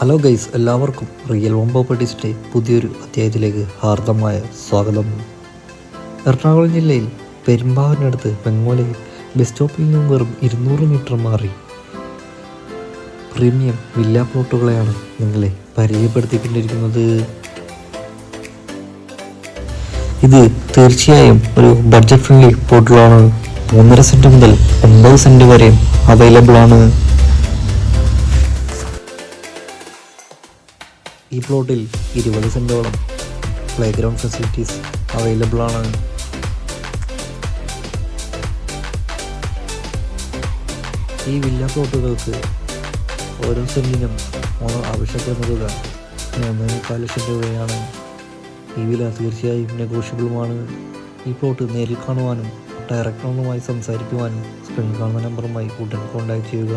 Hello guys, എല്ലാവർക്കും real home പ്രോപ്പർട്ടീസിൻ്റെ പുതിയൊരു അധ്യായത്തിലേക്ക് ഹാർദമായ സ്വാഗതം. എറണാകുളം ജില്ലയിൽ പെരുമ്പാവൂരിനടുത്ത് വെങ്ങോലയിൽ ബസ് സ്റ്റോപ്പിൽ നിന്നും വെറും 200 മീറ്റർ മാറി പ്രീമിയം വില്ല പ്ലോട്ടുകളെയാണ് നിങ്ങളെ പരിചയപ്പെടുത്തിക്കൊണ്ടിരിക്കുന്നത്. ഇത് തീർച്ചയായും ഒരു ബഡ്ജറ്റ് ഫ്രണ്ട്ലി പ്ലോട്ടുകളാണ്. 3.5 സെൻറ്റ് മുതൽ 9 സെൻറ്റ് വരെയും അവൈലബിൾ ആണ്. ഈ പ്ലോട്ടിൽ 20 സെൻറ്റോളം പ്ലേ ഗ്രൗണ്ട് ഫെസിലിറ്റീസ് അവൈലബിൾ ആണ്. ഈ വില്ല പ്ലോട്ടുകൾക്ക് ഓരോ സെൻറ്റിനും ഓണർ ആവശ്യപ്പെടുന്ന തുക 3.25 ലക്ഷം രൂപയാണ്. ഈ വില തീർച്ചയായും നെഗോഷ്യബിളുമാണ്. ഈ പ്ലോട്ട് നേരിൽ കാണുവാനും ഡയറക്ടർ ഓണറുമായി സംസാരിക്കുവാനും സ്ക്രീനിൽ കാണുന്ന നമ്പറുമായി ഉടൻ കോൺടാക്ട് ചെയ്യുക.